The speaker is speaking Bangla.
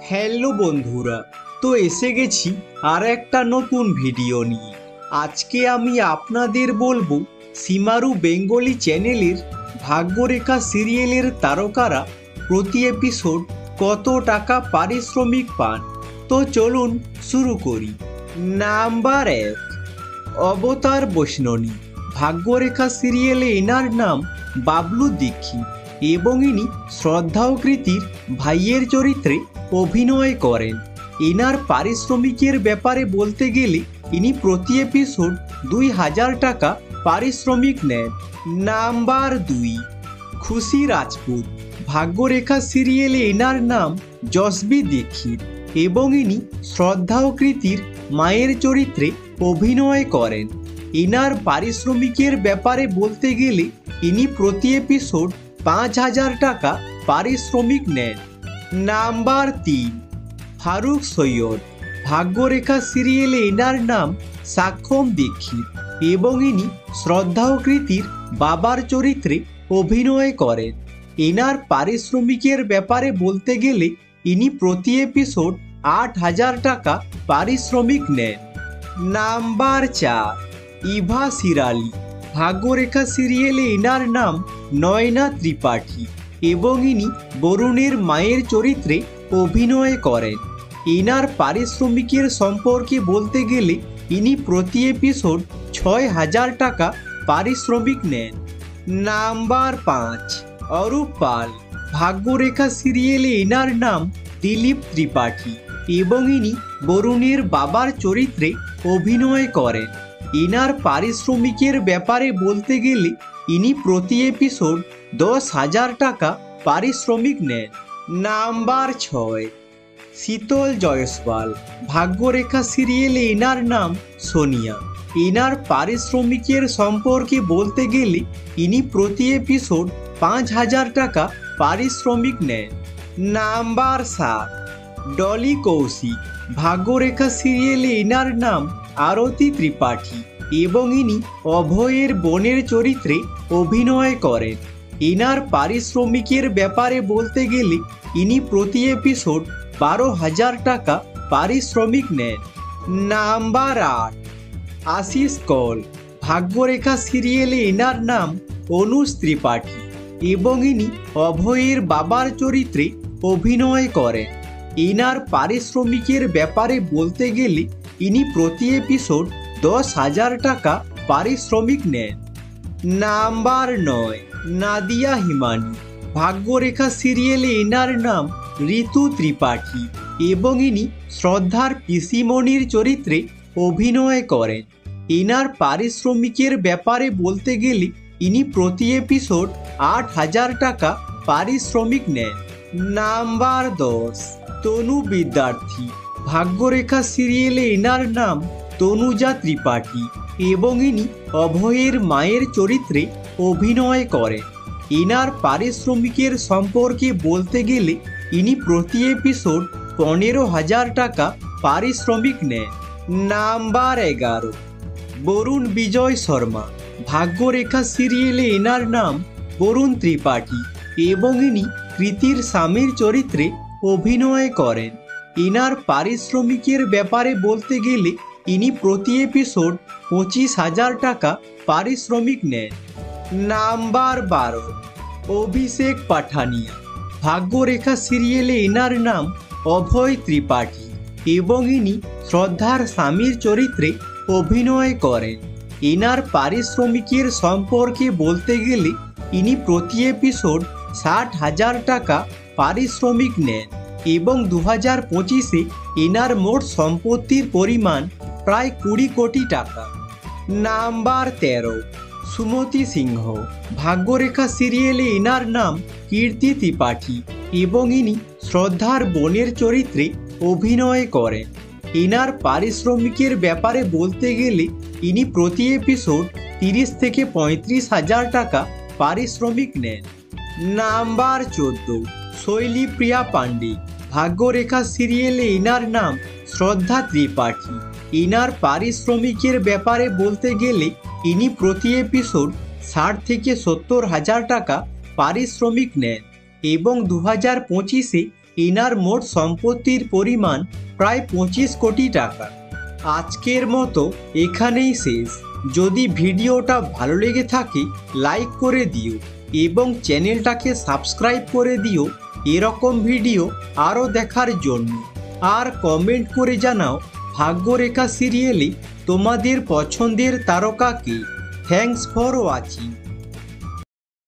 হ্যালো বন্ধুরা, তো এসে গেছি আর একটা নতুন ভিডিও নিয়ে। আজকে আমি আপনাদের বলবো সীমারু বেঙ্গলি চ্যানেলের ভাগ্যরেখা সিরিয়ালের তারকারা প্রতি এপিসোড কত টাকা পারিশ্রমিক পান। তো চলুন শুরু করি। নাম্বার 1, অবতার বৈষ্ণনী। ভাগ্যরেখা সিরিয়ালে এনার নাম বাবলু দীক্ষিত এবং ইনি শ্রদ্ধা ও কৃতির ভাইয়ের চরিত্রে অভিনয় করেন। এনার পারিশ্রমিকের ব্যাপারে বলতে গেলে ইনি প্রতি এপিসোড 2000 টাকা পারিশ্রমিক নেন। নাম্বার 2, খুশি রাজপুত। ভাগ্যরেখা সিরিয়ালে এনার নাম জসবি দীক্ষিত এবং ইনি শ্রদ্ধা ও কৃতির মায়ের চরিত্রে অভিনয় করেন। এনার পারিশ্রমিকের ব্যাপারে বলতে গেলে ইনি প্রতি এপিসোড 5000 টাকা পারিশ্রমিক নেন। নাম্বার 3, ফারুক সৈয়দ। ভাগ্যরেখা সিরিয়ালে এনার নাম সাক্ষম দীক্ষিত এবং ইনি শ্রদ্ধা ও কৃতির বাবার চরিত্রে অভিনয় করেন। এনার পারিশ্রমিকের ব্যাপারে বলতে গেলে ইনি প্রতি এপিসোড 8000 টাকা পারিশ্রমিক নেন। নাম্বার 4, ইভা শিরালি। ভাগ্যরেখা সিরিয়ালে এনার নাম নয়না ত্রিপাঠী এবং ইনি বরুণের মায়ের চরিত্রে অভিনয় করেন। এনার পারিশ্রমিকের সম্পর্কে বলতে গেলে ইনি প্রতি এপিসোড 6000 টাকা পারিশ্রমিক নেন। নাম্বার 5, অরূপ পাল। ভাগ্যরেখা সিরিয়ালে এনার নাম দিলীপ ত্রিপাঠী এবং ইনি বরুণের বাবার চরিত্রে অভিনয় করেন। এনার পারিশ্রমিকের ব্যাপারে বলতে গেলে ইনি প্রতি এপিসোড 10,000 টাকা পারিশ্রমিক নেন। নাম্বার 6, শীতল জয়সওয়াল। ভাগ্যরেখা সিরিয়ালে এনার নাম সোনিয়া। এনার পারিশ্রমিকের সম্পর্কে বলতে গেলে ইনি প্রতি এপিসোড 5000 টাকা পারিশ্রমিক নেন। নাম্বার 7, ডলি কৌশিক। ভাগ্যরেখা সিরিয়ালে এনার নাম আরতি ত্রিপাঠী এবং ইনি অভয়ের বোনের চরিত্রে অভিনয় করেন। এনার পারিশ্রমিকের ব্যাপারে বলতে গেলে ইনি প্রতি এপিসোড 12,000 টাকা পারিশ্রমিক নেন। Number 8, Ashis call. ভাগ্যরেখা সিরিয়ালে এনার নাম অনুজ ত্রিপাঠী এবং ইনি অভয়ের বাবার চরিত্রে অভিনয় করেন। এনার পারিশ্রমিকের ব্যাপারে বলতে গেলে ইনি প্রতি এপিসোড 10,000 টাকা পারিশ্রমিক নেন। নাম্বার 9, নাদিয়া হিমানি। ভাগ্যরেখা সিরিয়ালে এনার নাম ঋতু ত্রিপাঠী এবং ইনি শ্রদ্ধার পিসিমণির চরিত্রে অভিনয় করেন। এনার পারিশ্রমিকের ব্যাপারে বলতে গেলে ইনি প্রতি এপিসোড 8000 টাকা পারিশ্রমিক নেন। নাম্বার 10, তনু বিদ্যার্থী। ভাগ্যরেখা সিরিয়ালে এনার নাম তনুজা ত্রিপাঠী এবং ইনি অভয়ের মায়ের চরিত্রে অভিনয় করেন। এনার পারিশ্রমিকের সম্পর্কে বলতে গেলে ইনি প্রতি এপিসোড 15,000 টাকা পারিশ্রমিক নেন। নাম্বার 11, বরুণ বিজয় শর্মা। ভাগ্যরেখা সিরিয়ালে এনার নাম বরুণ ত্রিপাঠী এবং ইনি কৃতির স্বামীর চরিত্রে অভিনয় করেন। এনার পারিশ্রমিকের ব্যাপারে বলতে গেলে ইনি প্রতি এপিসোড 25,000 টাকা পারিশ্রমিক নেন। নাম্বার 12, অভিষেক পাঠানিয়া। ভাগ্যরেখা সিরিয়ালে এনার নাম অভয় ত্রিপাঠী এবং ইনি শ্রদ্ধার স্বামীর চরিত্রে অভিনয় করেন। এনার পারিশ্রমিকের সম্পর্কে বলতে গেলে ইনি প্রতি এপিসোড 60,000 টাকা পারিশ্রমিক নেন এবং 2025-এ এনার মোট সম্পত্তির পরিমাণ প্রায় 20 কোটি টাকা। নাম্বার 13, সুমতি সিংহ। ভাগ্যরেখা সিরিয়ালে এনার নাম কীর্তি ত্রিপাঠী এবং ইনি শ্রদ্ধার বোনের চরিত্রে অভিনয় করেন। এনার পারিশ্রমিকের ব্যাপারে বলতে গেলে ইনি প্রতি এপিসোড 30 থেকে 35,000 টাকা পারিশ্রমিক নেন। নাম্বার 14, শৈলীপ্রিয়া পাণ্ডে। ভাগ্যরেখা সিরিয়ালে এনার নাম শ্রদ্ধা ত্রিপাঠী। এনার পারিশ্রমিকের ব্যাপারে বলতে গেলে ইনি প্রতি এপিসোড 60 থেকে 70,000 টাকা পারিশ্রমিক নেন এবং 2025-এ এনার মোট সম্পত্তির পরিমাণ প্রায় 25 কোটি টাকা। আজকের মতো এখানেই শেষ। যদি ভিডিওটা ভালো লেগে থাকে লাইক করে দিও এবং চ্যানেলটাকে সাবস্ক্রাইব করে দিও এরকম ভিডিও আরও দেখার জন্য। আর কমেন্ট করে জানাও ভাগ্যরেখা সিরিয়ালে তোমাদের পছন্দের তারকা কে। Thanks for watching.